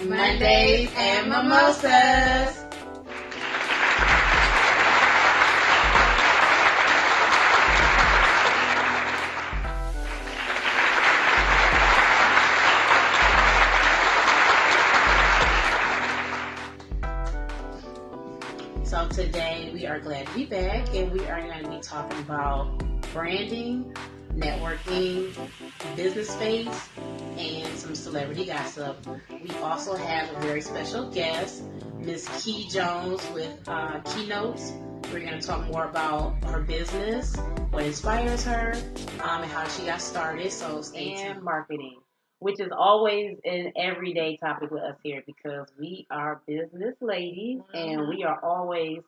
Mondays and Mimosas. So today we are glad to be back, and we are going to be talking about branding, networking, business space, and some celebrity gossip. We also have a very special guest, Miss Key Jones with Keynotes. We're going to talk more about her business, what inspires her, and how she got started. So stay tuned. Marketing, which is always an everyday topic with us here because we are business ladies and we are always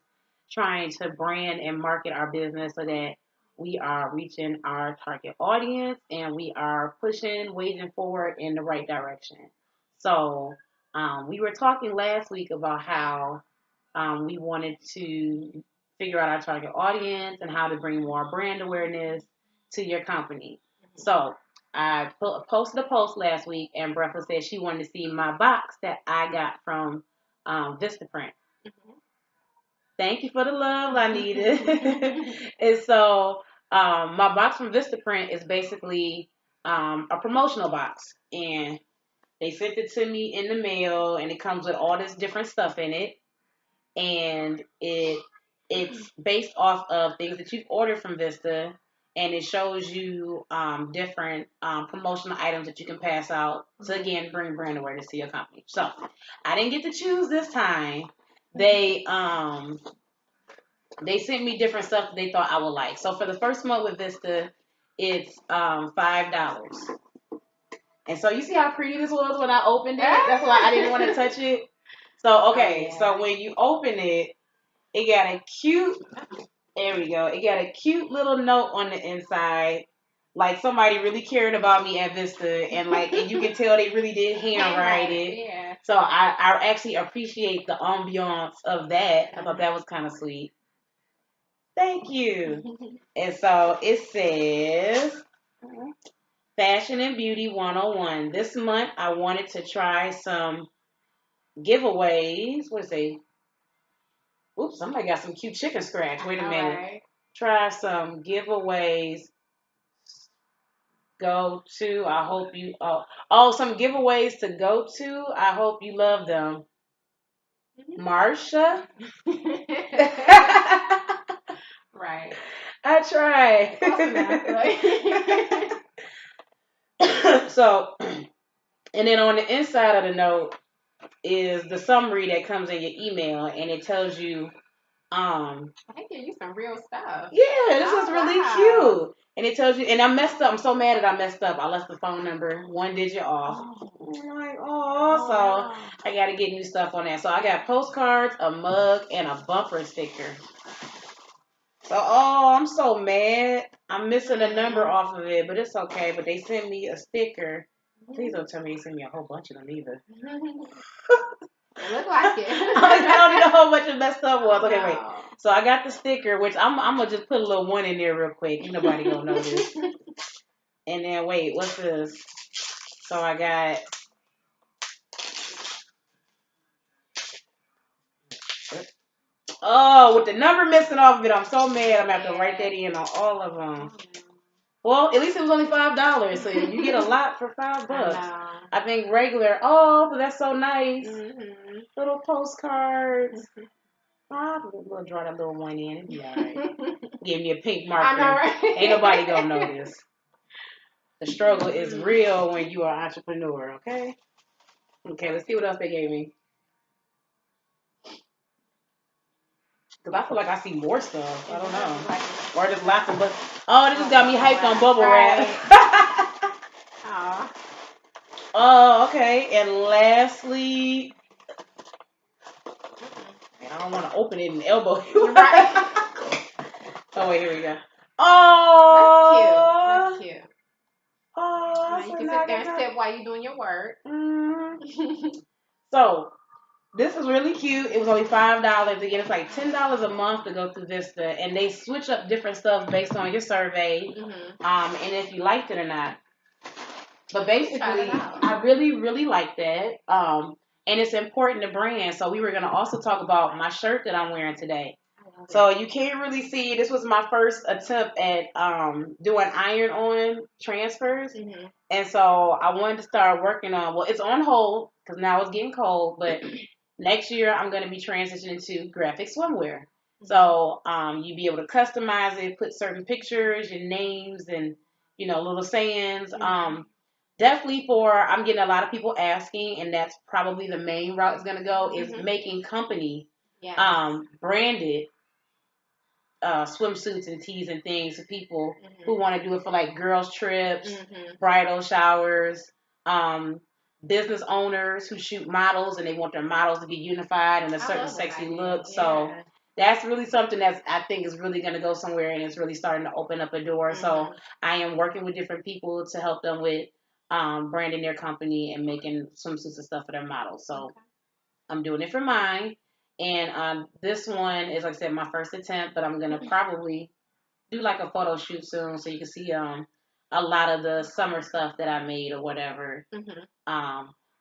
trying to brand and market our business so that we are reaching our target audience and we are waging forward in the right direction. So we were talking last week about how we wanted to figure out our target audience and how to bring more brand awareness to your company. So I posted a post last week, and Breathless said she wanted to see my box that I got from Vistaprint. Thank you for the love, I needed. And so my box from Vistaprint is basically a promotional box, and they sent it to me in the mail, and it comes with all this different stuff in it, and it's based off of things that you've ordered from Vista. And it shows you different promotional items that you can pass out to, again, bring brand awareness to your company. So I didn't get to choose this time. They sent me different stuff that they thought I would like. So for the first month with Vista, it's $5. And so you see how pretty this was when I opened it? That's why I didn't want to touch it. So, okay, so when you open it, it got a cute... There we go. It got a cute little note on the inside, like somebody really cared about me at Vista, and you can tell they really did handwrite it. Yeah. So I actually appreciate the ambiance of that. I thought that was kind of sweet. Thank you. And so it says, Fashion and Beauty 101. This month I wanted to try some giveaways. What is it? Oops, somebody got some cute chicken scratch. Wait a minute. Right. Try some giveaways. Go to. I hope you. Some giveaways to go to. I hope you love them. Marsha. Right. I tried. So, and then on the inside of the note is the summary that comes in your email, and it tells you I give you some real stuff. Yeah, this is really cute. And it tells you, and I messed up. I'm so mad that I messed up. I left the phone number 1 digit off. I'm like, so I got to get new stuff on that. So I got postcards, a mug, and a bumper sticker. So, I'm so mad. I'm missing a number off of it, but it's okay. But they sent me a sticker. Please don't tell me they sent me a whole bunch of them either. It looked like it. I don't know how much it messed up was. Okay, wait. So I got the sticker, which I'm gonna just put a little one in there real quick. Ain't nobody gonna know this. And then wait, what's this? So I got. With the number missing off of it, I'm so mad. I'm gonna have to write that in on all of them. Well, at least it was only $5, so you get a lot for $5. I think regular. But that's so nice. Mm-hmm. Little postcards. We'll draw that little one in. It'll be all right. Give me a pink marker. I know, right? Ain't nobody gonna notice. The struggle is real when you are an entrepreneur. Okay. Okay. Let's see what else they gave me. Because I feel like I see more stuff. I don't know. Or just lots of they just got me hyped on bubble wrap. Okay. And lastly, I don't want to open it and elbow you. Right. Oh, wait, here we go. That's cute. Now you can sit there and sip while you're doing your work. So, this is really cute. It was only $5. Again, it's like $10 a month to go through Vista, and they switch up different stuff based on your survey, and if you liked it or not. But basically, I really, really like that. and it's important to brand. So we were going to also talk about my shirt that I'm wearing today. So you can't really see. This was my first attempt at doing iron-on transfers, and so I wanted to start working on. Well, it's on hold because now it's getting cold, but next year I'm going to be transitioning to graphic swimwear. So you be able to customize it, put certain pictures, your names, and little sayings. Definitely I'm getting a lot of people asking, and that's probably the main route it's going to go is making company branded swimsuits and tees and things for people who want to do it for like girls trips, bridal showers, business owners who shoot models and they want their models to be unified in a certain sexy look. Yeah. So that's really something that I think is really going to go somewhere, and it's really starting to open up a door. So I am working with different people to help them with branding their company and making swimsuits and stuff for their models. So I'm doing it for mine. And this one is, like I said, my first attempt, but I'm going to probably do like a photo shoot soon so you can see a lot of the summer stuff that I made or whatever.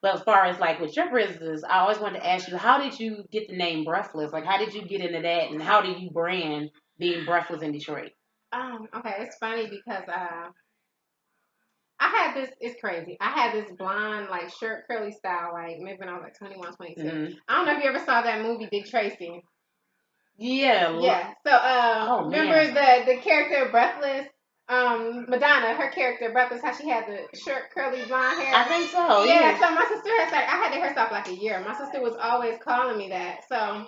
But as far as like with your business, I always wanted to ask you, how did you get the name Breathless? Like, how did you get into that, and how did you brand being Breathless in Detroit? Okay, it's funny because I had this, it's crazy. I had this blonde, like, short, curly style, like, maybe when I was, like, 21, 22. I don't know if you ever saw that movie, Dick Tracy. Yeah. Yeah. So, remember the character Breathless? Madonna, her character Breathless, how she had the short, curly, blonde hair? I think so, yeah. So, my sister had started, I had the hairstyle for, like, a year. My sister was always calling me that. So,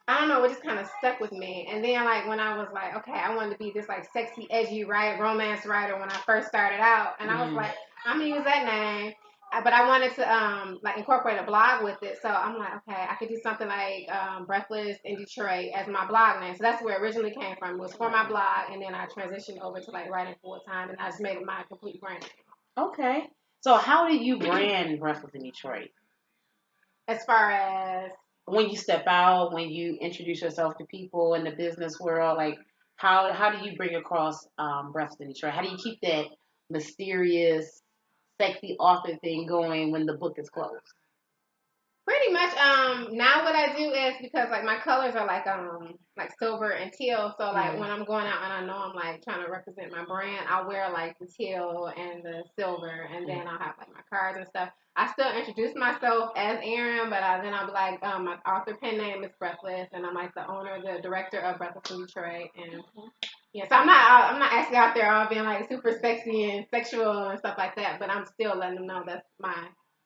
I don't know, it just kind of stuck with me. And then, like, when I was like, okay, I wanted to be this, like, sexy, edgy romance writer when I first started out. And I was like, I'm going to use that name. But I wanted to, like, incorporate a blog with it. So I'm like, okay, I could do something like Breathless in Detroit as my blog name. So that's where it originally came from. It was for my blog. And then I transitioned over to, like, writing full time. And I just made it my complete brand name. Okay. So how do you brand Breathless in Detroit? As far as when you step out, when you introduce yourself to people in the business world, like how do you bring across Breathless in Detroit? How do you keep that mysterious, sexy author thing going when the book is closed? Pretty much, now what I do is, because, like, my colors are, like silver and teal, so, like, when I'm going out and I know I'm, like, trying to represent my brand, I'll wear, like, the teal and the silver, and then I'll have, like, my cards and stuff. I still introduce myself as Erin, but then I'll be like, my author pen name is Breathless, and I'm, like, the owner, the director of Breathless in Detroit, and yeah, so I'm not actually out there all being, like, super sexy and sexual and stuff like that, but I'm still letting them know that's my...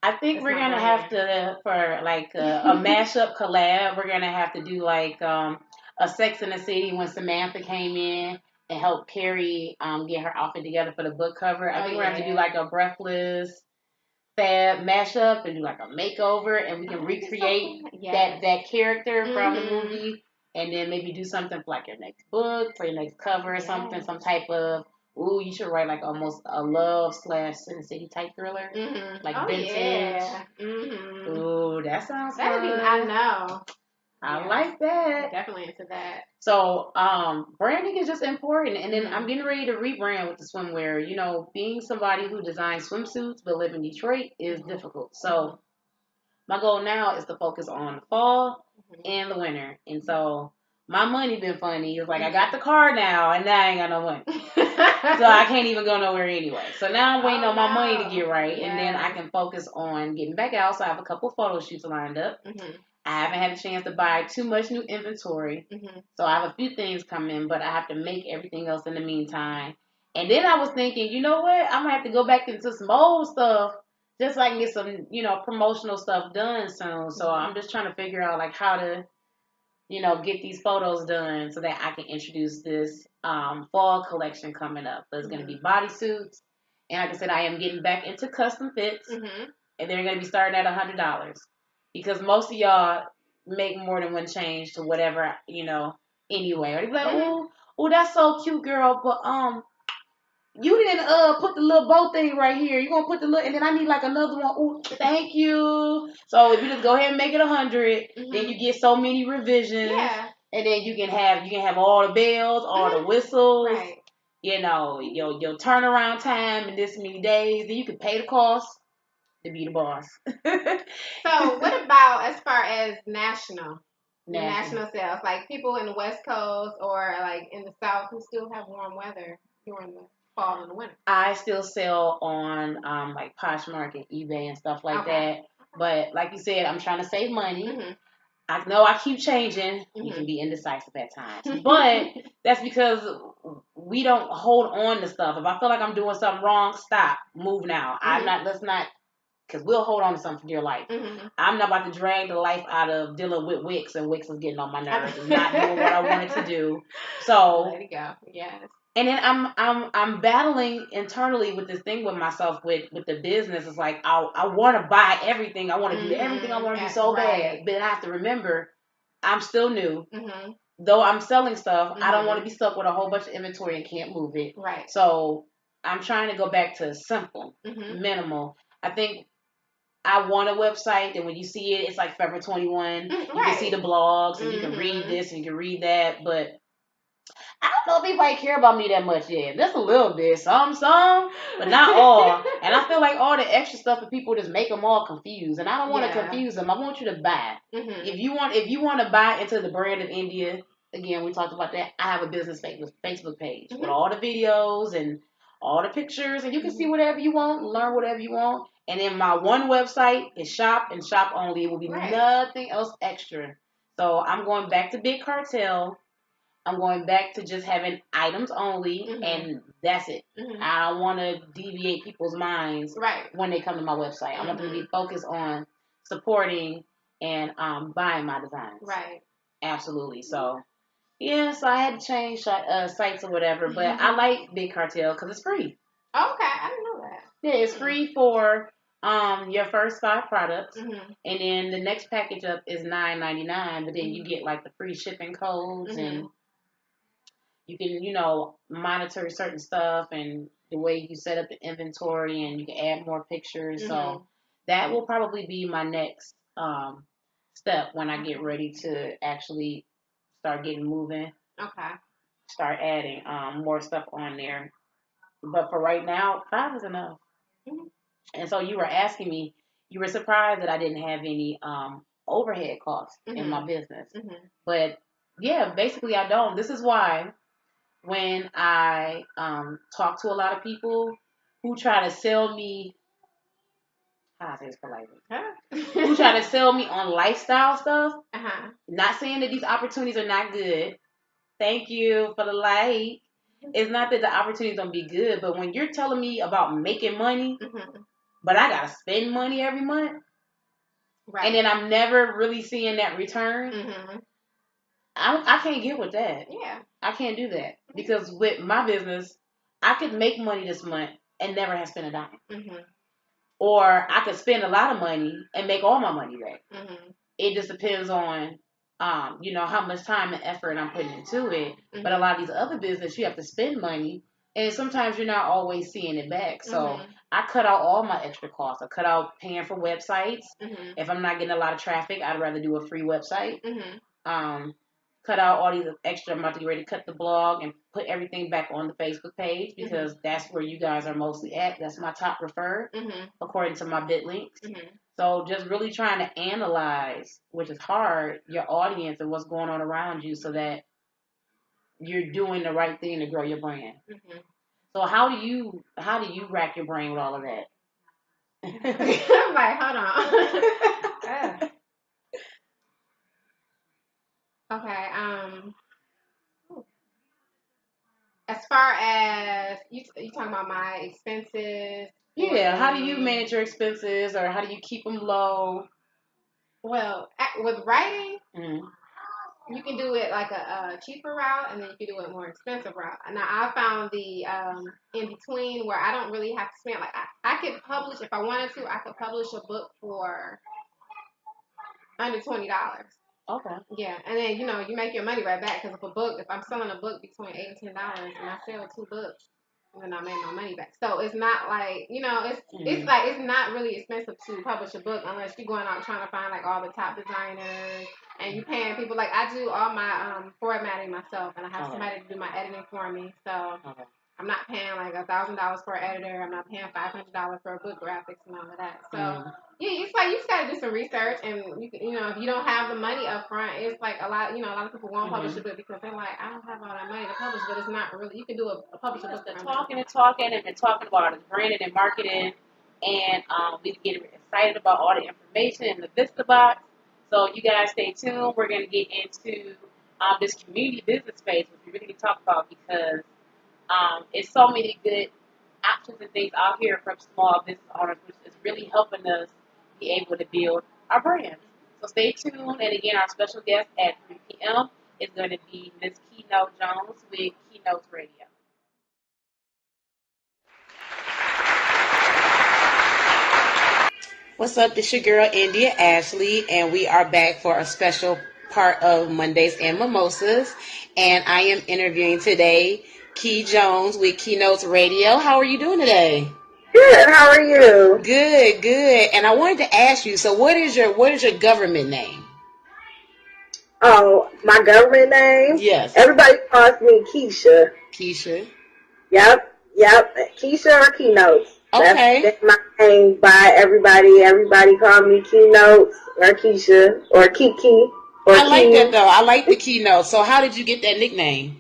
I think we're going to have to, for like a mashup collab, we're going to have to do like a Sex in the City when Samantha came in and helped Carrie get her outfit together for the book cover. I think we're going to have to do like a Breathless Fab mashup and do like a makeover, and we can recreate that character from the movie, and then maybe do something for like your next book, for your next cover or something, some type of... Ooh, you should write like almost a love / Sin City type thriller, like vintage. Yeah. Ooh, that sounds fun. I know. I like that. Definitely into that. So, branding is just important, and then I'm getting ready to rebrand with the swimwear. You know, being somebody who designs swimsuits but live in Detroit is difficult. So, my goal now is to focus on the fall and the winter, and so. My money been funny. It's like I got the car now, and now I ain't got no money. So I can't even go nowhere anyway. So now I'm waiting on my money to get right, and then I can focus on getting back out. So I have a couple photo shoots lined up. I haven't had a chance to buy too much new inventory. So I have a few things coming, but I have to make everything else in the meantime. And then I was thinking, you know what? I'm going to have to go back into some old stuff just so I can get some, promotional stuff done soon. So I'm just trying to figure out, like, how to... get these photos done so that I can introduce this fall collection coming up. So it's going to be bodysuits. And like I said, I am getting back into custom fits. And they're going to be starting at $100. Because most of y'all make more than one change to whatever, anyway. Or they be like, oh, that's so cute, girl. But you didn't put the little bow thing right here. You're going to put the little, and then I need like another one. Oh, thank you. So if you just go ahead and make it 100, then you get so many revisions. Yeah. And then you can have all the bells, all the whistles. Right. Your turnaround time in this many days. Then you can pay the cost to be the boss. So what about as far as national? The National. national sales, like people in the West Coast or like in the South who still have warm weather during the fall and the winter. I still sell on like Poshmark, eBay, and stuff like that. But like you said, I'm trying to save money. Mm-hmm. I know I keep changing. Mm-hmm. You can be indecisive at times, but that's because we don't hold on to stuff. If I feel like I'm doing something wrong, stop, move now. I'm not. Let's not. Because we'll hold on to something for dear life. I'm not about to drag the life out of dealing with Wix, and Wix is getting on my nerves. It's not doing what I wanted to do. So let it go. Yes. And then I'm battling internally with this thing with myself with the business. It's like I want to buy everything. I want to do everything I want to do so bad, but I have to remember I'm still new. Though I'm selling stuff, I don't want to be stuck with a whole bunch of inventory and can't move it. Right. So I'm trying to go back to simple, minimal. I think I want a website that when you see it, it's like Forever 21. You can see the blogs and you can read this and you can read that, but I don't know if anybody care about me that much yet. Just a little bit, some, but not all. And I feel like all the extra stuff for people just make them all confused. And I don't want to confuse them. I want you to buy. If you want to buy into the brand of India, again, we talked about that. I have a business Facebook page with all the videos and all the pictures, and you can see whatever you want, learn whatever you want. And then my one website is shop and shop only. It will be nothing else extra. So I'm going back to Big Cartel. I'm going back to just having items only, and that's it. I don't want to deviate people's minds when they come to my website. I want them to be focused on supporting and buying my designs. Right. Absolutely. So, yeah, so I had to change sites or whatever, but I like Big Cartel because it's free. Okay, I didn't know that. Yeah, it's free for your first 5 products, and then the next package up is $9.99, but then you get like the free shipping codes and you can, monitor certain stuff and the way you set up the inventory, and you can add more pictures. So that will probably be my next step when I get ready to actually start getting moving. Okay. Start adding more stuff on there. But for right now, 5 is enough. And so you were asking me, you were surprised that I didn't have any overhead costs in my business. But yeah, basically I don't. This is why when I talk to a lot of people who try to sell me, how I say this politely, who try to sell me on lifestyle stuff, not saying that these opportunities are not good. Thank you for the like. It's not that the opportunities don't be good, but when you're telling me about making money, but I gotta spend money every month, and then I'm never really seeing that return, I can't get with that. Yeah. I can't do that. Because with my business, I could make money this month and never have spent a dime. Or I could spend a lot of money and make all my money back. It just depends on, how much time and effort I'm putting into it. But a lot of these other business, you have to spend money. And sometimes you're not always seeing it back. So I cut out all my extra costs. I cut out paying for websites. If I'm not getting a lot of traffic, I'd rather do a free website. Cut out all these extra. I'm about to get ready to cut the blog and put everything back on the Facebook page because that's where you guys are mostly at. That's my top referred, according to my bit links. So just really trying to analyze, which is hard, your audience and what's going on around you so that you're doing the right thing to grow your brand. So how do you rack your brain with all of that? I'm like, hold on. Okay. As far as you talking about my expenses. Yeah. How do you manage your expenses, or how do you keep them low? Well, with writing, you can do it like a cheaper route, and then you can do it more expensive route. Now I found the in between where I don't really have to spend. Like I could publish if I wanted to. I could publish a book for under $20. Okay. Yeah, and then you make your money right back because if I'm selling a book between $8 and $10, and I sell 2 books, then I made my money back. So it's not like it's like it's not really expensive to publish a book unless you're going out trying to find like all the top designers and you paying people. Like I do all my formatting myself, and I have somebody to do my editing for me. So I'm not paying like $1,000 for an editor. I'm not paying $500 for a book graphics and all of that. So yeah, it's like you just gotta do some research, and you know, if you don't have the money up front, it's like a lot. You know, a lot of people won't publish a book because they're like, I don't have all that money to publish, but it's not really. You can do a publish a book. Talking and talking and talking about it, branding and marketing, and we get excited about all the information in the Vista box. So you guys stay tuned. We're gonna get into this community business space, which we really can talk about because it's so many good options and things out here from small business owners, which is really helping us be able to build our brand. So stay tuned. And again, our special guest at 3 p.m. is going to be Miss Keynote Jones with Keynotes Radio. What's up? This your girl, India Ashley, and we are back for a special part of Mondays and Mimosas. And I am interviewing today Key Jones with Keynotes Radio. How are you doing today? Good. How are you? Good, good. And I wanted to ask you, so what is your government name? Oh, my government name? Yes. Everybody calls me Keisha. Keisha. Yep. Keisha or Keynotes. Okay. That's my name by everybody. Everybody call me Keynotes or Keisha or Kiki. Or I like that though. I like the Keynote. So how did you get that nickname?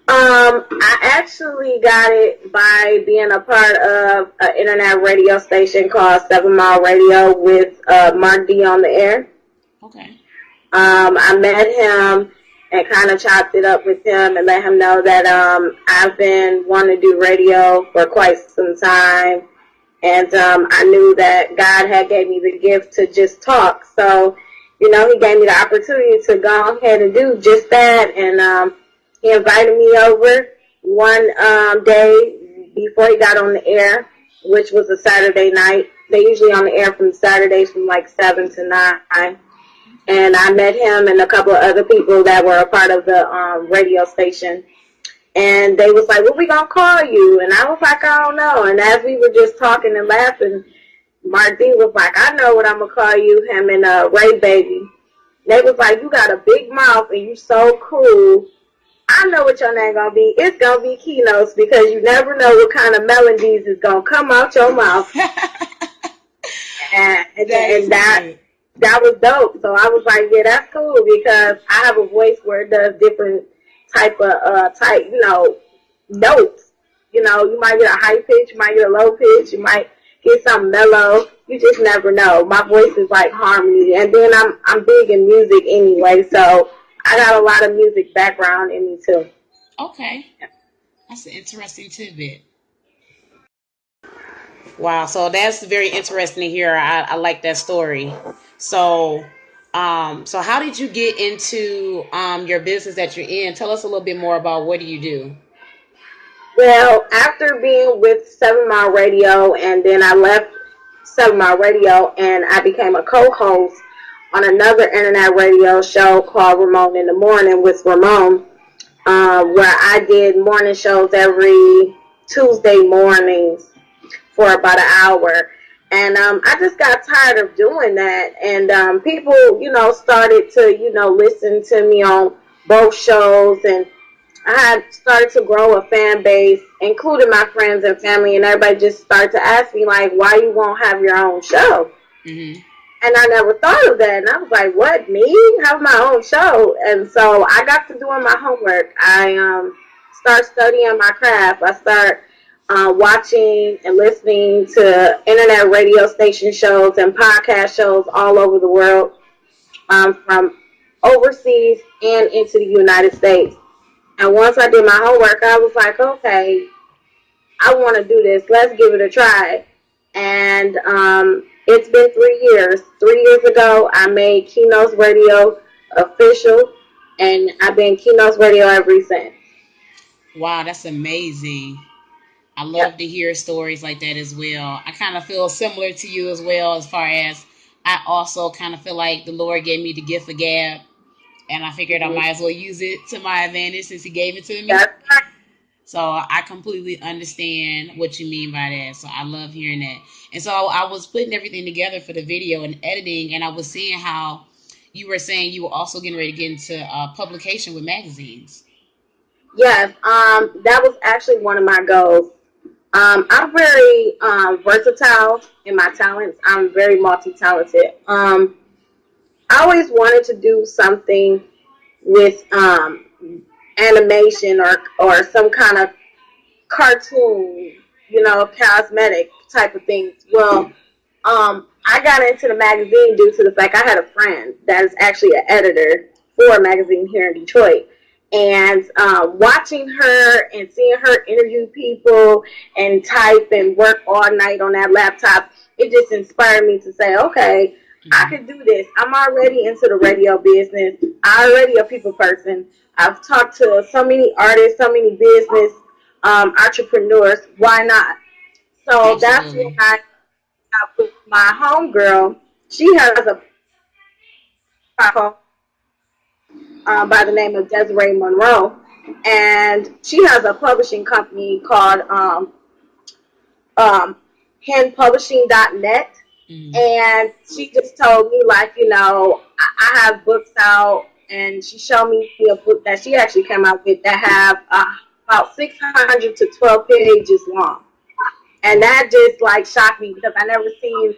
I actually got it by being a part of an internet radio station called 7 Mile Radio with Mark D on the air. Okay. I met him and kind of chopped it up with him and let him know that I've been wanting to do radio for quite some time. And I knew that God had gave me the gift to just talk. So, you know, he gave me the opportunity to go ahead and do just that. And he invited me over one day before he got on the air, which was a Saturday night. They usually on the air from Saturdays from like 7 to 9. And I met him and a couple of other people that were a part of the radio station. And they was like, what we gonna call you? And I was like, I don't know. And as we were just talking and laughing, Mark D was like, I know what I'm gonna call you, him and Ray Baby. They was like, you got a big mouth and you so cool. I know what your name gonna be. It's gonna be Keynotes because you never know what kind of melodies is gonna come out your mouth. and that was dope. So I was like, yeah, that's cool because I have a voice where it does different type, you know, notes. You know, you might get a high pitch, you might get a low pitch, you might get something mellow. You just never know. My voice is like harmony, and then I'm big in music anyway, so I got a lot of music background in me too. Okay, that's an interesting tidbit. Wow, so that's very interesting to hear. I like that story. So, so how did you get into your business that you're in? Tell us a little bit more about what do you do? Well, after being with 7 Mile Radio, and then I left 7 Mile Radio, and I became a co-host on another internet radio show called Ramon in the Morning with Ramon, where I did morning shows every Tuesday mornings for about an hour. And I just got tired of doing that. And people, you know, started to, you know, listen to me on both shows. And I had started to grow a fan base, including my friends and family. And everybody just started to ask me, like, why you won't have your own show? Mm-hmm. And I never thought of that. And I was like, what, me? Have my own show? And so I got to doing my homework. I start studying my craft. I start watching and listening to internet radio station shows and podcast shows all over the world, from overseas and into the United States. And once I did my homework, I was like, okay, I want to do this. Let's give it a try. And it's been 3 years. 3 years ago, I made Keynotes Radio official, and I've been Keynotes Radio ever since. Wow, that's amazing. I love to hear stories like that as well. I kind of feel similar to you as well, as far as I also kind of feel like the Lord gave me the gift of gab, and I figured I might as well use it to my advantage since he gave it to me. That's right. So I completely understand what you mean by that. So I love hearing that. And so I was putting everything together for the video and editing, and I was seeing how you were saying you were also getting ready to get into publication with magazines. Yes, that was actually one of my goals. I'm very versatile in my talents. I'm very multi-talented. I always wanted to do something with animation or some kind of cartoon, cosmetic type of things. Well, I got into the magazine due to the fact I had a friend that is actually an editor for a magazine here in Detroit. And watching her and seeing her interview people and type and work all night on that laptop, it just inspired me to say, okay, I Mm-hmm. can do this. I'm already into the radio business. I'm already a people person. I've talked to so many artists, so many business entrepreneurs. Why not? So that's when Absolutely. I got with my homegirl. She has a podcast by the name of Desiree Monroe, and she has a publishing company called um, henpublishing.net. Mm-hmm. And she just told me, like, I have books out, and she showed me a book that she actually came out with that have about 600 to 12 pages long. And that just like shocked me because I never seen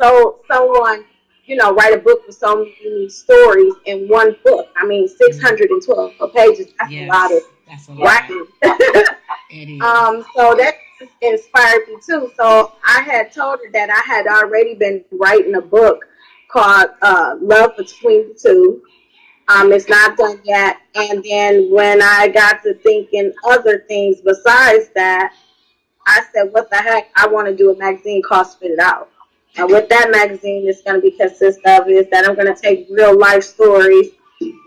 someone write a book with so many stories in one book. I mean, Mm-hmm. 612 pages. That's a lot of Yes, that's a lot. writing. It is. So that inspired me too. So I had told her that I had already been writing a book called Love Between the Two. It's not done yet. And then when I got to thinking other things besides that, I said, what the heck? I want to do a magazine called Spit It Out. And what that magazine is going to be consist of is that I'm going to take real life stories,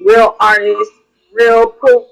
real artists, real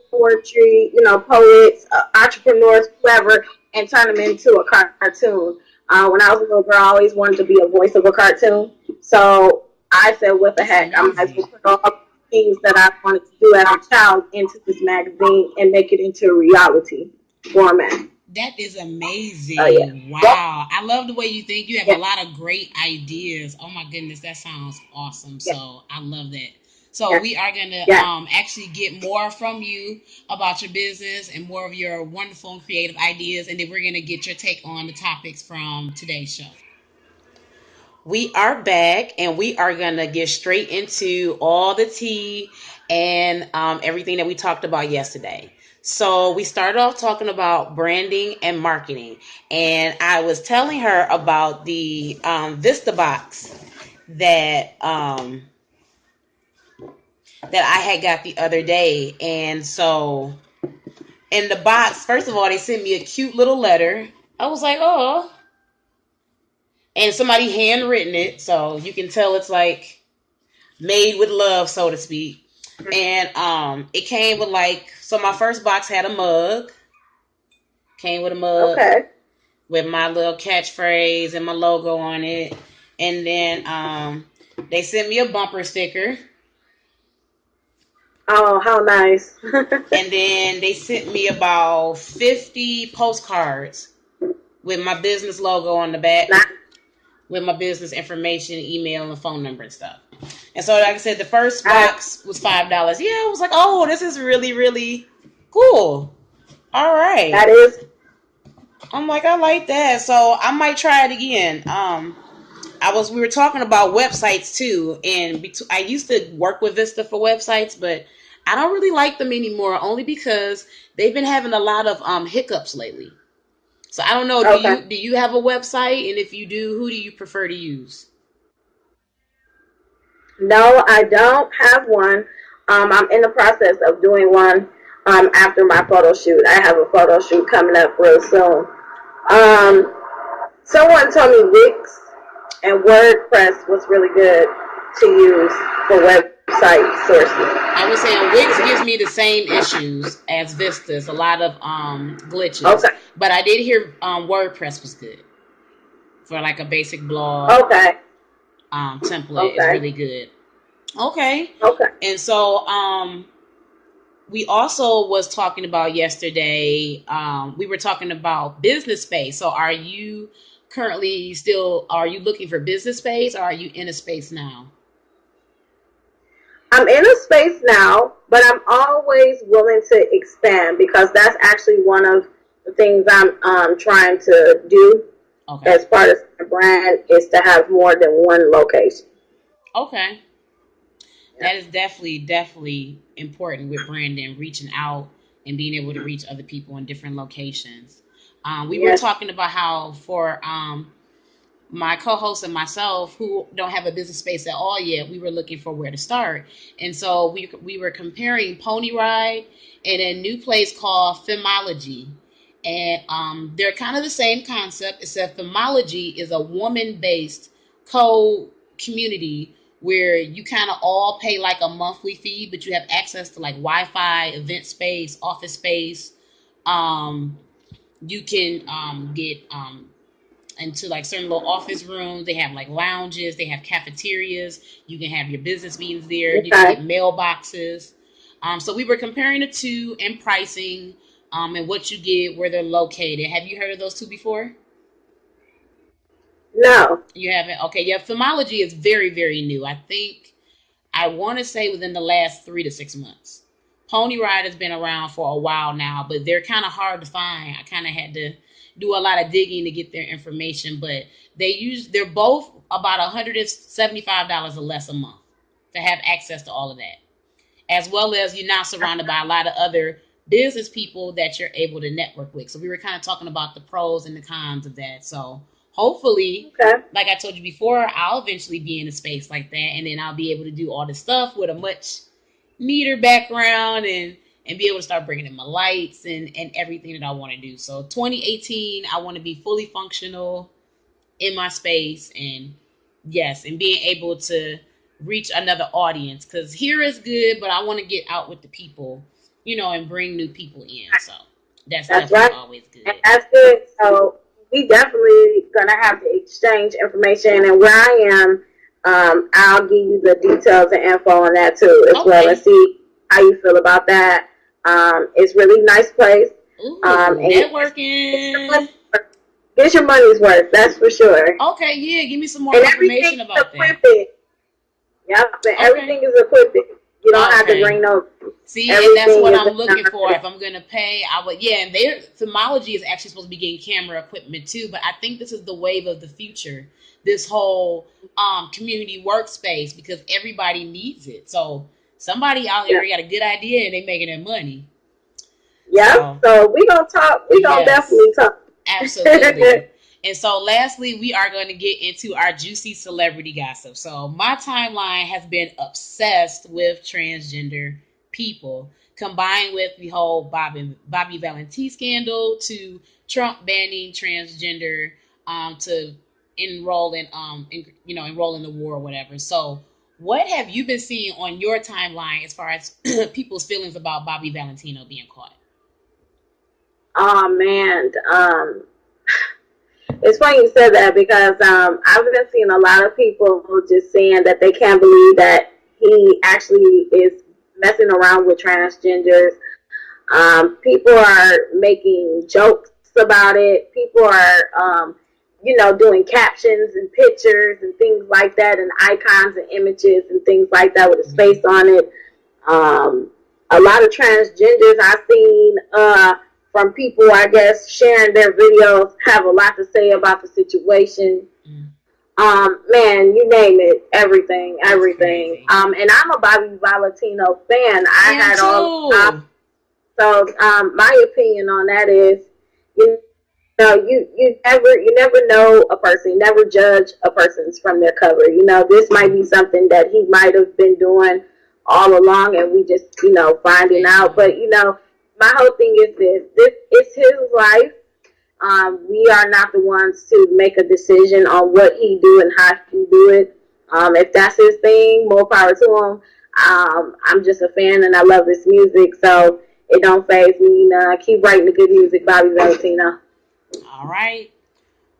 poetry, poets, entrepreneurs, whoever, and turn them into a cartoon. When I was a little girl, I always wanted to be a voice of a cartoon. So I said, what the That's heck? I might as well amazing. put all the things that I wanted to do as a child into this magazine and make it into a reality format. That is Oh, yeah. amazing. Wow. I love the way you think. You have a Yeah. lot of great ideas. Oh my goodness, that sounds awesome. Yeah. So I love that. So Yeah. we are gonna Yeah. actually get more from you about your business and more of your wonderful and creative ideas, and then we're gonna get your take on the topics from today's show. We are back and we are going to get straight into all the tea and everything that we talked about yesterday. So, we started off talking about branding and marketing, and I was telling her about the Vista box that that I had got the other day. And so, in the box, first of all, they sent me a cute little letter. I was like, oh, and somebody handwritten it, so you can tell it's like made with love, so to speak. And it came with like, so my first box had a mug, came with a mug Okay. with my little catchphrase and my logo on it. And then they sent me a bumper sticker. Oh, how nice. And then they sent me about 50 postcards with my business logo on the back, Nice. with my business information, email, and phone number and stuff. And so, like I said, the first I, box was $5. Yeah, I was like, oh, this is really, really cool. All right. that is. I'm like, I like that. So I might try it again. We were talking about websites too, and I used to work with Vista for websites, but I don't really like them anymore, only because they've been having a lot of hiccups lately. So I don't know. Do Okay. you have a website? And if you do, who do you prefer to use? No, I don't have one. I'm in the process of doing one after my photo shoot. I have a photo shoot coming up real soon. Um, Someone told me Wix and WordPress was really good to use for website sourcing. I was saying Wix gives me the same issues as Vistas, a lot of glitches. Okay. But I did hear WordPress was good for like a basic blog Okay. template is Okay. really good. Okay. Okay. And so we also was talking about yesterday, we were talking about business space. So are you currently still, are you looking for business space, or are you in a space now? I'm in a space now, but I'm always willing to expand because that's actually one of the things I'm trying to do as part of the brand is to have more than one location. Okay. That is definitely important with branding, reaching out and being able to reach other people in different locations. We were Yes. talking about how for my co-host and myself who don't have a business space at all yet, we were looking for where to start. And so we were comparing Pony Ride and a new place called Femology. And they're kind of the same concept, except Femology is a woman-based community where you kind of all pay like a monthly fee, but you have access to like Wi-Fi, event space, office space. Um, you can get into like certain little office rooms. They have like lounges, they have cafeterias. You can have your business meetings there. You can Okay. get mailboxes. So we were comparing the two and pricing and what you get, where they're located. Have you heard of those two before? No. You haven't? Okay, yeah. Philology is very, very new. I want to say within the last 3 to 6 months. Pony Ride has been around for a while now, but they're kind of hard to find. I kind of had to do a lot of digging to get their information, but they're both about $175 or less a month to have access to all of that, as well as you're now surrounded by a lot of other business people that you're able to network with. So we were kind of talking about the pros and the cons of that. So hopefully, Okay. like I told you before, I'll eventually be in a space like that, and then I'll be able to do all this stuff with a much neater background and be able to start bringing in my lights and everything that I want to do. So 2018, I want to be fully functional in my space, and yes, and being able to reach another audience, because here is good, but I want to get out with the people, and bring new people in. So that's definitely right. always good. And that's good. So we definitely gonna have to exchange information, and where I am, I'll give you the details and info on that too as well, and see how you feel about that. It's really nice place. Ooh, And networking. Get your money's worth, that's for sure. Okay, yeah, give me some more information about that. Yep, and everything is equipped. You don't have to bring no. See, and that's what I'm looking for. If I'm gonna pay, I would. Yeah, and their Philology is actually supposed to be getting camera equipment too. But I think this is the wave of the future. This whole community workspace, because everybody needs it. So somebody out there got a good idea and they making their money. Yeah. So we gonna talk. We gonna definitely talk. Absolutely. And so lastly, we are going to get into our juicy celebrity gossip. So my timeline has been obsessed with transgender people, combined with the whole Bobby Valentine scandal, to Trump banning transgender to enroll in enroll in the war or whatever. So what have you been seeing on your timeline as far as people's feelings about Bobby Valentino being caught? Oh man, it's funny you said that because I've been seeing a lot of people just saying that they can't believe that he actually is messing around with transgenders. People are making jokes about it. People are, doing captions and pictures and things like that, and icons and images and things like that with his face on it. A lot of transgenders I've seen from people, I guess, sharing their videos, have a lot to say about the situation. Man, you name it, everything. And I'm a Bobby Valentino fan. I had all. So my opinion on that is, you never know a person. You never judge a person's from their cover. This might be something that he might have been doing all along, and we just finding out. But my whole thing is this is his life. We are not the ones to make a decision on what he do and how he do it. If that's his thing, more power to him. I'm just a fan and I love his music, so it don't faze me. Keep writing the good music, Bobby Valentino. All right.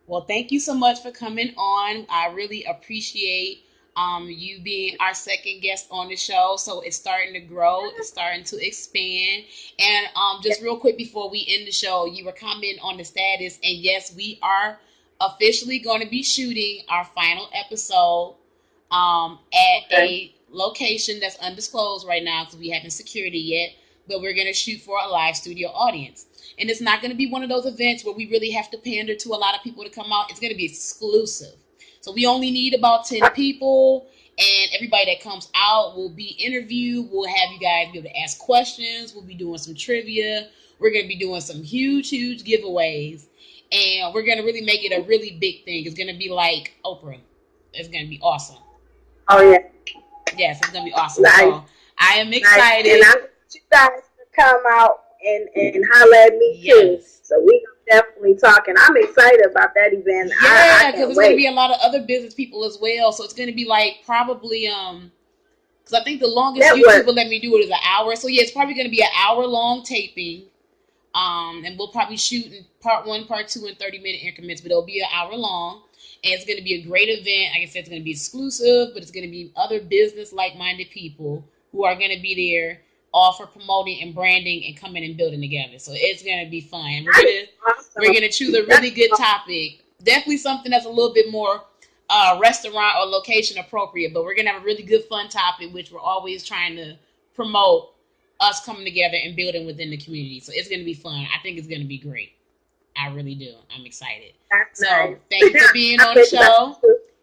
Well, thank you so much for coming on. I really appreciate you being our second guest on the show. So it's starting to grow, it's starting to expand. And just real quick before we end the show, you were commenting on the status, and yes, we are officially going to be shooting our final episode at a location that's undisclosed right now because we haven't secured it yet. But we're going to shoot for a live studio audience. And it's not going to be one of those events where we really have to pander to a lot of people to come out. It's going to be exclusive. So we only need about 10 people. And everybody that comes out will be interviewed. We'll have you guys be able to ask questions. We'll be doing some trivia. We're going to be doing some huge giveaways. And we're going to really make it a really big thing. It's going to be like Oprah. It's going to be awesome. Oh, yeah. Yes, it's going to be awesome. Nice. So I am excited. Nice. And I want you guys to come out and holler at me, too. So we definitely talking. I'm excited about that event. Yeah, because there's going to be a lot of other business people as well. So it's going to be like probably because I think the longest YouTube will let me do it is an hour. So yeah, it's probably going to be an hour-long taping. And we'll probably shoot in part 1, part 2 in 30-minute increments, but it'll be an hour long. And it's going to be a great event. Like I said, it's going to be exclusive, but it's going to be other business like-minded people who are going to be there, all for promoting and branding and coming and building together. So it's going to be fun. We're gonna choose a really good topic. Definitely something that's a little bit more restaurant or location appropriate, but we're gonna have a really good fun topic, which we're always trying to promote us coming together and building within the community. So it's gonna be fun. I think it's gonna be great. I really do. I'm excited. So thank you for being on the show.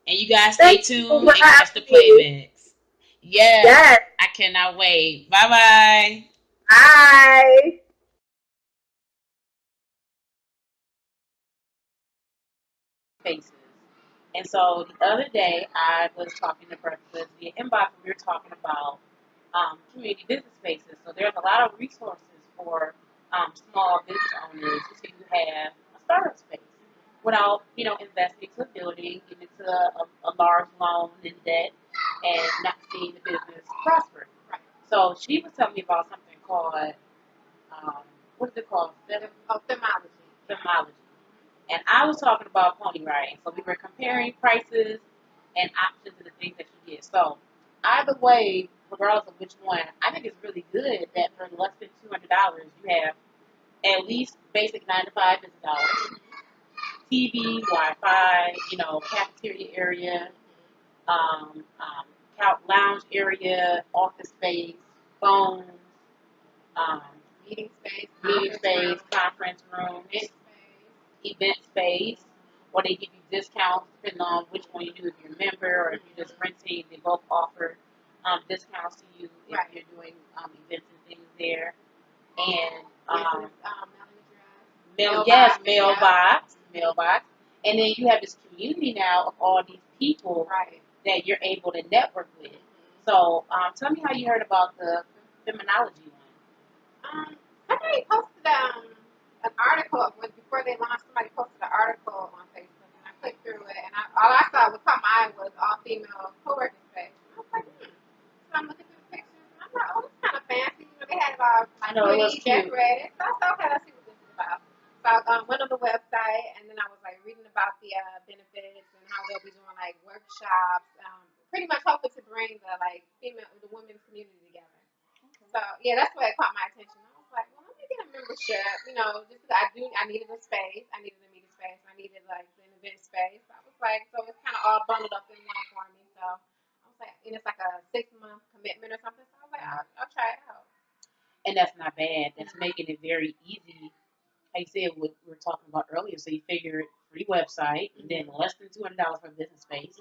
And you guys stay tuned and catch the playbacks. Yes. I cannot wait. Bye-bye. Bye. Faces. And so the other day I was talking to Breakfast via inbox and we were talking about community business spaces. So there's a lot of resources for small business owners so you have a startup space without, investing into a building, getting into a large loan and debt and not seeing the business prosper. Right. So she was telling me about something called, what is it called? Femology. And I was talking about pony riding. So we were comparing prices and options and the things that you get. So either way, regardless of which one, I think it's really good that for less than $200, you have at least basic 9 to 5 business hours, TV, Wi-Fi, cafeteria area, couch lounge area, office space, phones, meeting space, conference room, event space, or they give you discounts depending on which one you do. If you're a member or if you're just renting, they both offer discounts to you if you're doing events and things there. And mailbox. And then you have this community now of all these people that you're able to network with. So tell me how you heard about the feminology one. Somebody posted an article before they launched. Somebody posted an article on Facebook, and I clicked through it, and all I saw what caught my eye was all female co-working space. I was like, So I'm looking through the pictures, and I'm like, oh, it's kind of fancy. They had it all pretty decorated. So I said, okay, let's see what this is about. So I went on the website, and then I was reading about the benefits and how they'll be doing workshops, pretty much hoping to bring the women's community together. So yeah, that's what caught my attention. I was like, well, let me get a membership. Just I needed a space. I needed a meeting space. I needed an event space. I was like, so it's kind of all bundled up in one for me. So I was like, and it's like a 6-month commitment or something. So I was like, I'll try it out. And that's not bad. That's making it very easy. Like you said, what we were talking about earlier. So you figure free website, and then less than $200 for business space.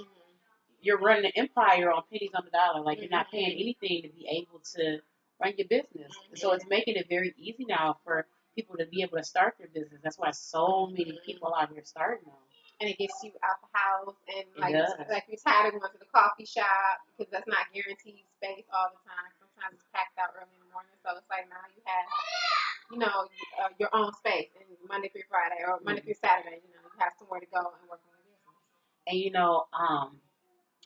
You're running an empire on pennies on the dollar. You're not paying anything to be able to run your business. So it's making it very easy now for people to be able to start their business. That's why so many people out here starting now. And it gets you out the house, and you're tired of going to the coffee shop because that's not guaranteed space all the time. Sometimes it's packed out early in the morning, so it's now you have, your own space, and Monday through Friday or Monday through Saturday, you have somewhere to go and work on your business. And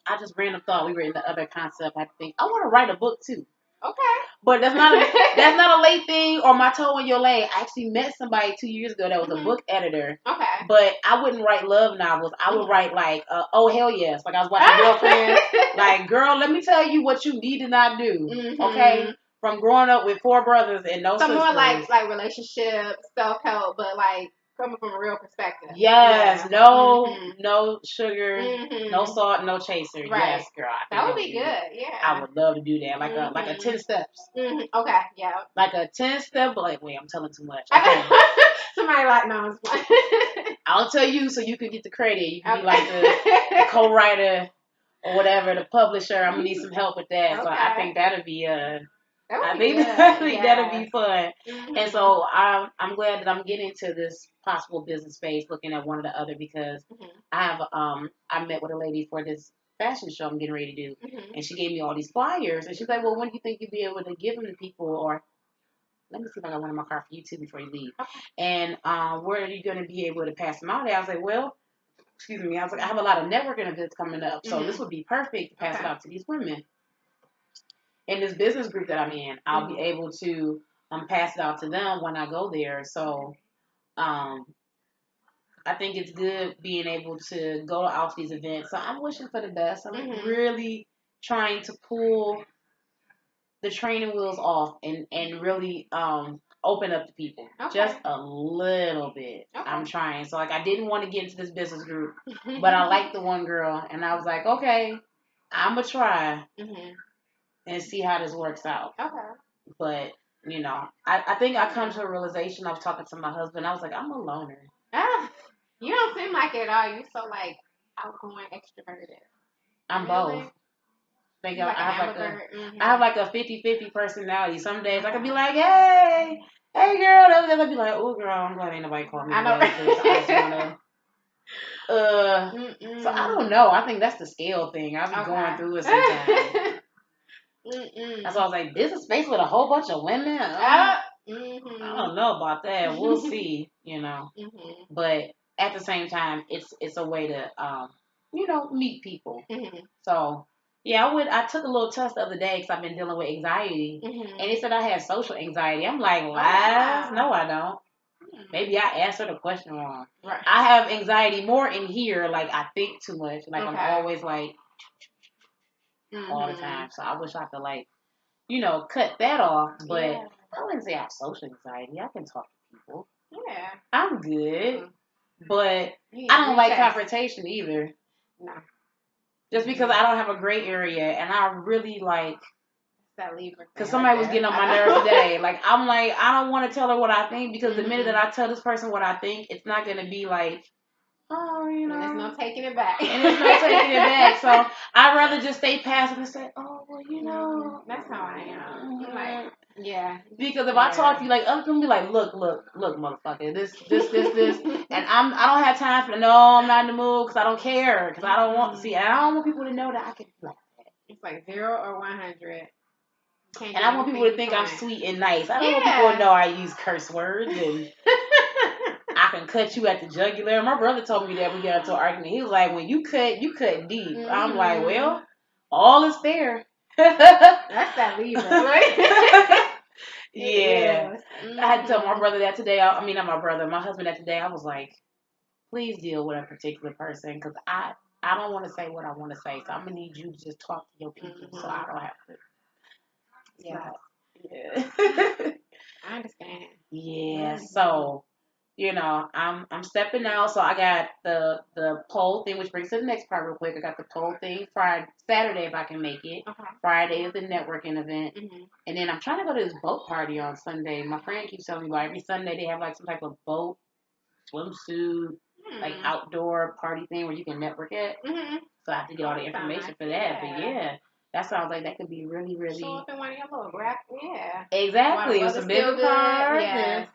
I just random thought we were in the other concept. I think I want to write a book too. Okay. But that's not a late thing or my toe in your lane. I actually met somebody 2 years ago that was a book editor. Okay. But I wouldn't write love novels. I would write oh hell yes. I was watching Girlfriend. Girl, let me tell you what you need to not do. Okay? From growing up with 4 brothers and no sisters. More like relationships, self-help, but coming from a real perspective. Yes, Yeah. no sugar, no salt, no chaser. Right. Yes, girl. I think That would be good. Yeah. I would love to do that, like a 10 steps. Okay. Yeah. Like a 10-step. Like, wait, I'm telling too much. Somebody like no, it's fine. I'll tell you so you can get the credit. You can be like the co-writer or whatever, the publisher. I'm gonna need some help with that. So I think that'd be I think that'll be fun. And so I'm glad that I'm getting to this possible business space, looking at one or the other, because I met with a lady for this fashion show I'm getting ready to do, and she gave me all these flyers, and she's like, well, when do you think you'll be able to give them to people? Or let me see if I got one in my car for you too before you leave. Okay. And where are you going to be able to pass them out? I was like, well, excuse me. I was like, I have a lot of networking events coming up, so this would be perfect to pass it out to these women. In this business group that I'm in, I'll be able to pass it out to them when I go there. So I think it's good being able to go out to these events. So I'm wishing for the best. I'm really trying to pull the training wheels off and really open up to people just a little bit. I'm trying. So like, I didn't want to get into this business group, but I liked the one girl, and I was like, okay, I'm gonna try and see how this works out. But you know, I think I come to a realization. I was talking to my husband. I was like, I'm a loner. You don't seem like it at all. You so like outgoing, extroverted. I'm both. I have like a 50-50 personality. Some days I could be like, hey girl. The other days I'd be like, oh girl, I'm glad ain't nobody called me. I know. So I don't know. I think that's the scale thing. I'll be going through it sometimes. That's why I was like, this is space with a whole bunch of women. I don't know about that. We'll see, you know. But at the same time, it's a way to meet people. So yeah, I took a little test the other day because I've been dealing with anxiety, and it said I had social anxiety. I'm like, what? No, I don't. Maybe I answered the question wrong. Right. I have anxiety more in here, like I think too much. Like I'm always like all the time. So I wish I could like, cut that off. But I wouldn't say I have social anxiety. I can talk to people. Yeah. I'm good. But I don't like confrontation either. No. Just because I don't have a gray area, and I really like that Libra. Because somebody was getting on my nerves today. Like, I'm like, I don't want to tell her what I think, because the minute that I tell this person what I think, it's not going to be like, oh, And there's no taking it back. So I'd rather just stay passive and say, oh, well, That's how I am. Like, yeah. Because if I talk to you, like, other people be like, look, motherfucker, this. And I don't have time for, no, I'm not in the mood, because I don't care, because I don't want, I don't want people to know that I can be like that. It's like 0 or 100. And I want people to think I'm sweet and nice. I don't want people to know I use curse words and I can cut you at the jugular. My brother told me that we got into an argument. He was like, when you cut deep. I'm like, well, all is fair. That's that Libra, right? Yeah. I had to tell my brother that today. I mean, not my brother, my husband that today. I was like, please deal with a particular person, because I don't want to say what I want to say. So I'm going to need you to just talk to your people so I don't have to. Yeah. I understand. Yeah. So, I'm stepping out. So I got the pole thing, which brings to the next part real quick. I got the pole thing Saturday if I can make it. Okay. Friday is the networking event. And then I'm trying to go to this boat party on Sunday. My friend keeps telling me about every Sunday they have like some type of boat, swimsuit, like outdoor party thing where you can network at. So I have to get all the information for that. But yeah. That sounds like that could be really, really. Show up in one of your little graph. Yeah. Exactly. It was some bigger cards. Yeah.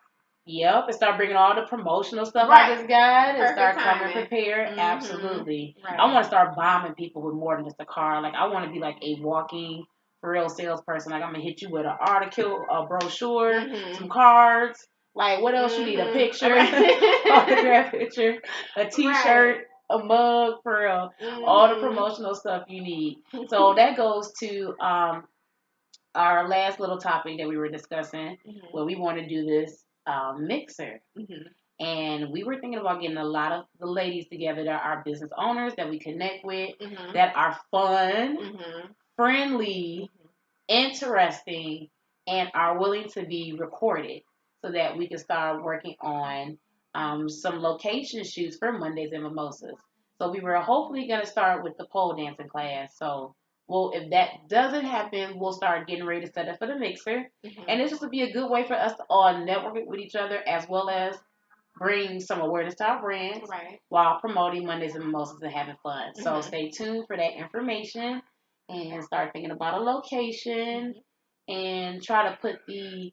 Yep. And start bringing all the promotional stuff I just got and start coming prepared. Absolutely. Right. I want to start bombing people with more than just a card. Like, I want to be like a walking, for real salesperson. Like, I'm going to hit you with an article, a brochure, some cards. Like, what else you need? A picture, autograph picture, a t-shirt. A mug, for real. All the promotional stuff you need. So that goes to our last little topic that we were discussing, where we want to do this mixer. And we were thinking about getting a lot of the ladies together that are business owners that we connect with, that are fun, friendly, interesting, and are willing to be recorded, so that we can start working on some location shoots for Mondays and Mimosas. So we were hopefully going to start with the pole dancing class. So, well, if that doesn't happen, we'll start getting ready to set up for the mixer. And this just would be a good way for us to all network with each other as well as bring some awareness to our brand while promoting Mondays and Mimosas and having fun. So stay tuned for that information and start thinking about a location and try to put the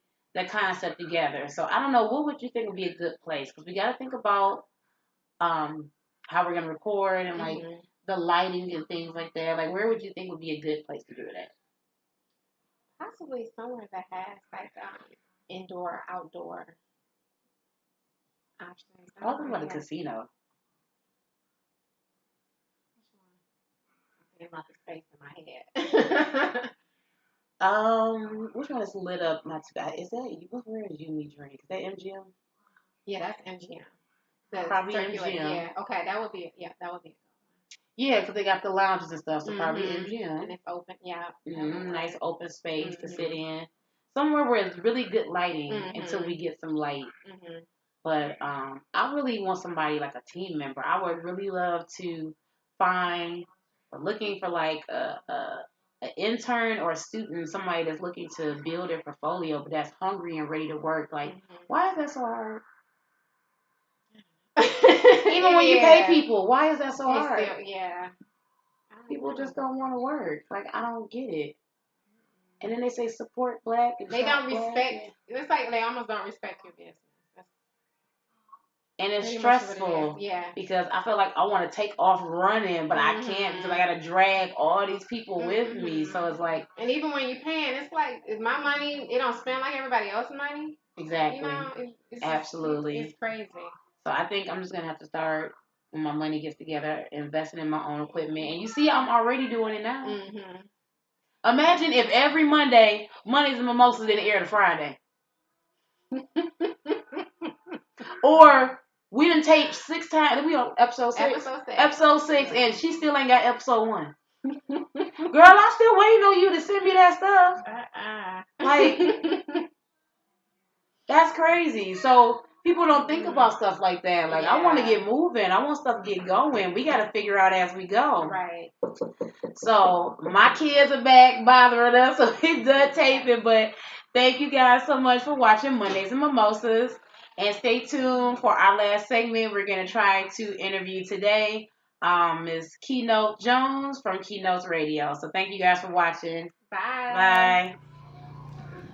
concept together. So I don't know, what would you think would be a good place? Because we got to think about how we're going to record and like the lighting and things like that. Like, where would you think would be a good place to do it at? Possibly somewhere that has like indoor, outdoor options. I was thinking about a casino. I'm thinking about the space in my head. Which one is lit up? Not too bad. Is that where is You Me Drink? Is that MGM? Yeah, that's MGM. Probably MGM. Yeah. Okay, that would be. Yeah, because they got the lounges and stuff, so probably MGM. And it's open. Yeah. Nice open space to sit in. Somewhere where it's really good lighting until we get some light. But I really want somebody like a team member. I would really love to find or looking for like an intern or a student, somebody that's looking to build their portfolio, but that's hungry and ready to work. Like, why is that so hard? Even when you pay people, why is that so hard? People just don't want to work. Like, I don't get it. And then they say support Black. And they don't respect. It's like they almost don't respect your business. And it's stressful. Because I feel like I want to take off running, but I can't because I got to drag all these people with me. So it's like. And even when you're paying, it's like, it's my money. It don't spend like everybody else's money. Exactly. You know, it's absolutely. It's crazy. So I think I'm just going to have to start when my money gets together, investing in my own equipment. And you see, I'm already doing it now. Imagine if every Monday, Mondays and Mimosas in the air to Friday. Or we done taped 6 times. We on episode 6. Episode 6, and she still ain't got episode 1. Girl, I'm still waiting on you to send me that stuff. Like, that's crazy. So people don't think about stuff like that. Like, I want to get moving. I want stuff to get going. We got to figure out as we go. Right. So my kids are back bothering us, so we done taping. But thank you guys so much for watching Mondays and Mimosas. And stay tuned for our last segment. We're going to try to interview today Ms. Keynote Jones from Keynotes Radio. So thank you guys for watching. Bye.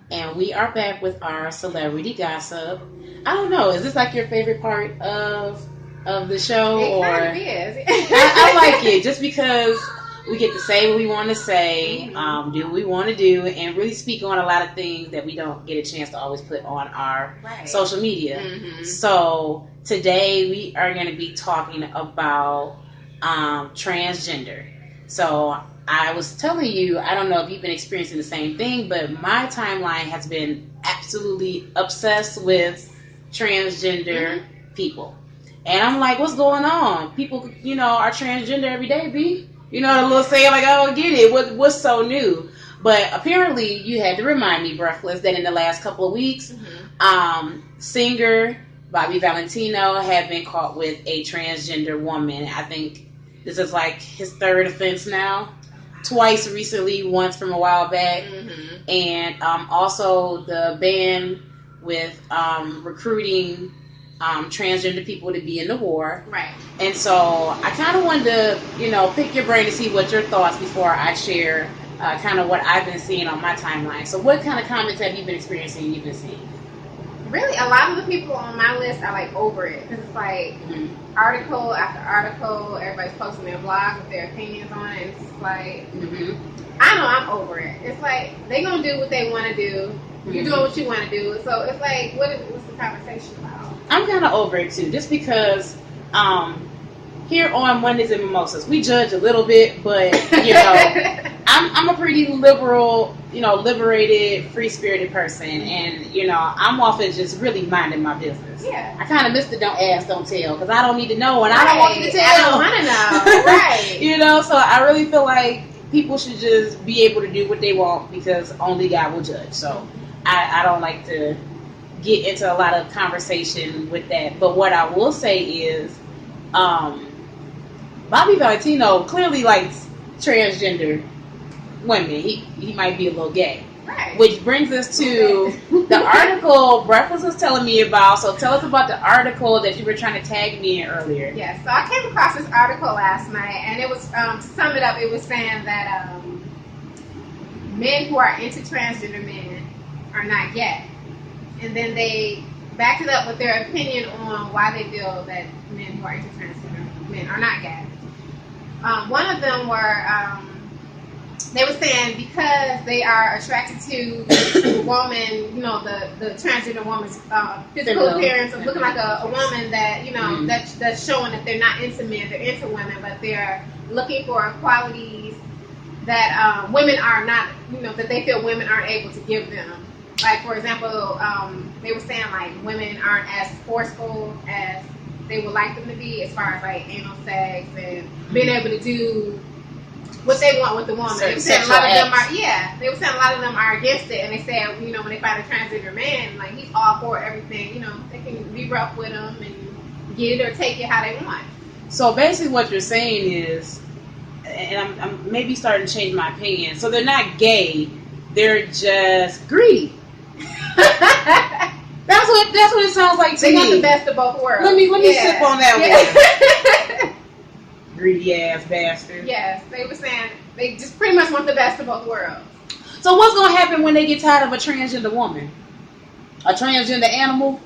And we are back with our celebrity gossip. I don't know. Is this like your favorite part of the show? It kind of is. I like it just because we get to say what we want to say, do what we want to do, and really speak on a lot of things that we don't get a chance to always put on our social media. So today we are going to be talking about transgender. So I was telling you, I don't know if you've been experiencing the same thing, but my timeline has been absolutely obsessed with transgender people. And I'm like, what's going on? People, are transgender every day, B. The little saying, like, I don't get it. What's so new? But apparently, you had to remind me, Breathless, that in the last couple of weeks, singer Bobby Valentino had been caught with a transgender woman. I think this is like his 3rd offense now. Twice recently, once from a while back. And also the ban with recruiting transgender people to be in the war. Right. And so I kind of wanted to, pick your brain to see what your thoughts before I share kind of what I've been seeing on my timeline. So what kind of comments have you been experiencing and you've been seeing? Really, a lot of the people on my list are like over it. Because it's like article after article, everybody's posting their blog with their opinions on it. And it's like, I know I'm over it. It's like, they going to do what they want to do. You're doing what you want to do. So it's like, what's the conversation about? I'm kind of over it too, just because here on Mondays and Mimosas, we judge a little bit, but I'm a pretty liberal, liberated, free-spirited person, and I'm off at just really minding my business. Yeah. I kind of miss the don't ask, don't tell, because I don't need to know, and I don't want you to tell. I don't want to know. Right. So I really feel like people should just be able to do what they want because only God will judge. So I don't like to get into a lot of conversation with that. But what I will say is, Bobby Valentino clearly likes transgender women. He might be a little gay. Right. Which brings us to the article Breakfast was telling me about. So tell us about the article that you were trying to tag me in earlier. Yeah, so I came across this article last night, and it was, to sum it up, it was saying that men who are into transgender men are not gay. And then they backed it up with their opinion on why they feel that men who are into transgender men are not gay. One of them were... they were saying because they are attracted to the woman, you know, the transgender woman's physical appearance of looking like a woman that, you know, that's showing that they're not into men, they're into women, but they're looking for qualities that women are not, you know, that they feel women aren't able to give them. Like, for example, they were saying, like, women aren't as forceful as they would like them to be as far as, like, anal sex and being able to do what they want with the woman. They were saying a lot of them are, they were saying a lot of them are against it, and they said, you know, when they find a transgender man, like, he's all for everything, you know, they can be rough with him and get it or take it how they want. So basically what you're saying is, and I'm maybe starting to change my opinion, so they're not gay, they're just greedy. That's what it sounds like to me. They got the best of both worlds. Let me sip on that one. Greedy ass bastard. Yes, they were saying they just pretty much want the best of both worlds. So what's gonna happen when they get tired of a transgender woman? A transgender animal?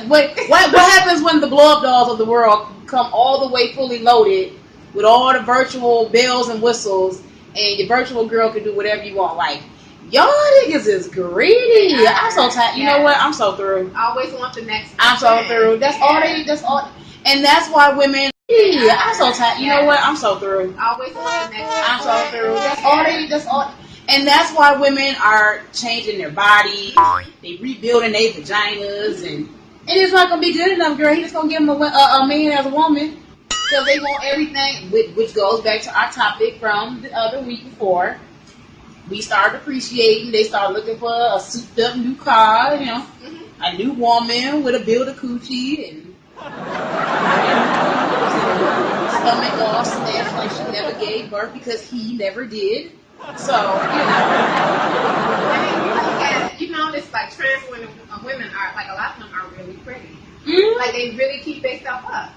What happens when the blow up dolls of the world come all the way fully loaded with all the virtual bells and whistles, and your virtual girl can do whatever you want? Like, y'all niggas is greedy. I'm so tired. You know what? I'm so through. Always want the next. I'm so through. That's all. And that's why women. Yeah, I'm so tired. You know what? I'm so through. Always want the next. I'm so through. That's all. And that's why women are changing their bodies. They rebuilding their vaginas, and it's not gonna be good enough, girl. He just gonna give them a man as a woman because they want everything. Which goes back to our topic from the other week before. We started appreciating. They started looking for a souped up new car, you know, a new woman with a build a coochie and stomach all snatched like she never gave birth because he never did. So, you know. I mean, you notice like trans women are, like, a lot of them are really pretty. Mm-hmm. Like, they really keep themselves up.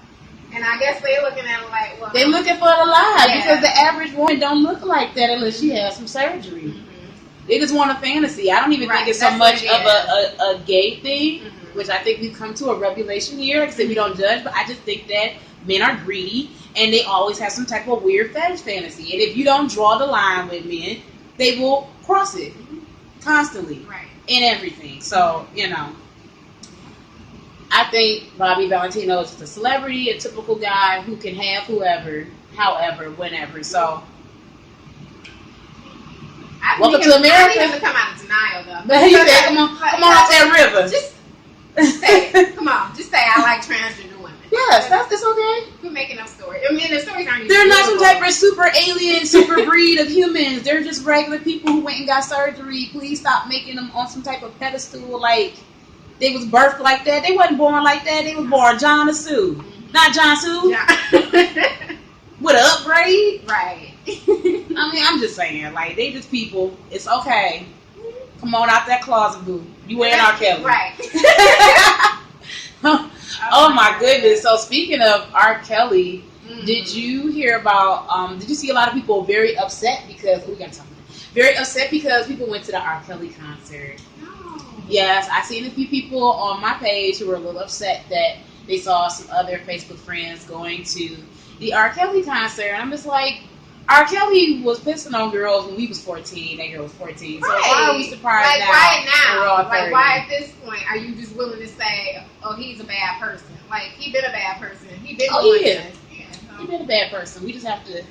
And I guess they're looking at it like, well, they're looking for the lie because the average woman don't look like that unless she has some surgery. Mm-hmm. They just want a fantasy. I don't even think it's so much of a gay thing, which I think we've come to a revelation here. Like I said, we don't judge, but I just think that men are greedy and they always have some type of weird fetish fantasy. And if you don't draw the line with men, they will cross it constantly in everything. So, you know. I think Bobby Valentino is just a celebrity, a typical guy who can have whoever, however, whenever. So, welcome to America. I need him to come out of denial, though. But he said, come on off that river. Just say it. Come on. Just say, I like transgender women. Yes, that's okay. We're making up stories. I mean, the stories aren't even They're not some type of super alien, super breed of humans. They're just regular people who went and got surgery. Please stop making them on some type of pedestal like they was birthed like that. They wasn't born like that. They was born John or Sue. Not John Sue. With an upgrade. Right. I mean, I'm just saying, like, they just people. It's okay. Come on out that closet, boo. You wearing R. Kelly. Right. Oh my goodness. So speaking of R. Kelly, did you hear about, did you see a lot of people very upset because, very upset because people went to the R. Kelly concert? Yes, I seen a few people on my page who were a little upset that they saw some other Facebook friends going to the R. Kelly concert. And I'm just like, R. Kelly was pissing on girls when we was 14. That girl was 14. So why are we surprised now? Right now. We're all 30? Like, why at this point are you just willing to say, oh, he's a bad person? Like, he been a bad person. He been doing this. He been a bad person. We just have to.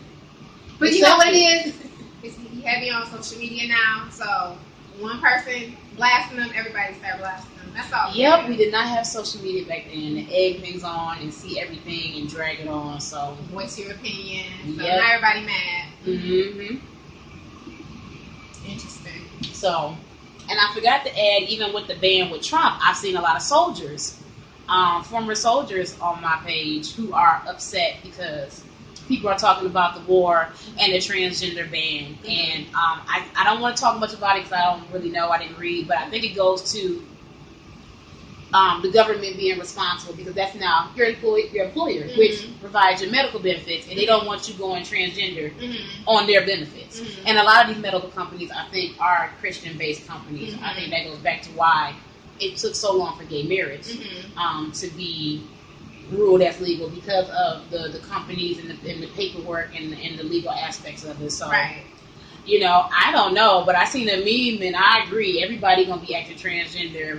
But you know what it is? He heavy on social media now. So one person blasting them, everybody start blasting them. That's all. Yep, we did not have social media back then. To egg things on and see everything and drag it on. So voice your opinion. So now everybody mad. Mm-hmm. Interesting. So And I forgot to add, even with the ban with Trump, I've seen a lot of soldiers, former soldiers on my page who are upset because people are talking about the war and the transgender ban. And I don't want to talk much about it because I don't really know. I didn't read. But I think it goes to the government being responsible because that's now your employer, which provides your medical benefits, and they don't want you going transgender on their benefits. And a lot of these medical companies, I think, are Christian-based companies. I think that goes back to why it took so long for gay marriage to be ruled as legal because of the companies and the paperwork and the legal aspects of it. So. Right. You know, I don't know, but I seen a meme and I agree. Everybody gonna be acting transgender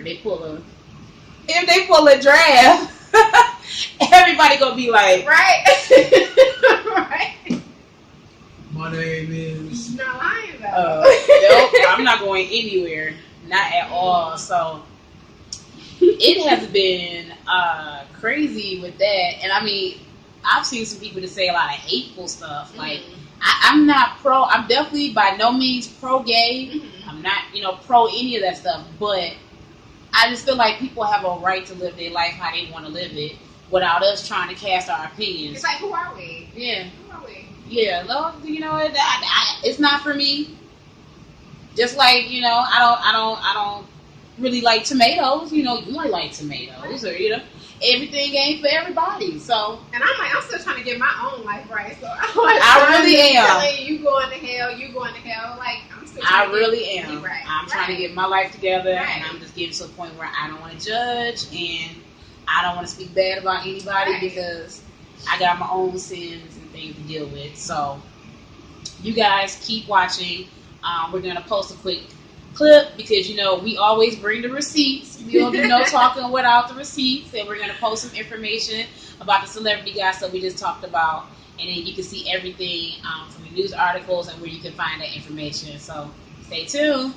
if they pull a draft, everybody gonna be like, right, right. My name is. No, I ain't though. Nope, I'm not going anywhere, not at all. So it has been crazy with that, and I mean, I've seen some people that say a lot of hateful stuff. Like, I'm not pro. I'm definitely by no means pro gay. I'm not, pro any of that stuff, but I just feel like people have a right to live their life how they want to live it without us trying to cast our opinions. It's like, who are we? Yeah. Who are we? Yeah. Well, it's not for me. Just like, I don't really like tomatoes. You might like tomatoes or, everything ain't for everybody. So. And I'm still trying to get my own life right. So I really am. Telling you going to hell. Like, I'm still trying I really am. Right. I'm trying to get my life together, and I'm just getting to a point where I don't want to judge, and I don't want to speak bad about anybody because I got my own sins and things to deal with. So, you guys keep watching. We're going to post a quick clip because, we always bring the receipts. We don't do no talking without the receipts, and we're going to post some information about the celebrity gossip we just talked about. And then you can see everything from the news articles and where you can find that information. So stay tuned.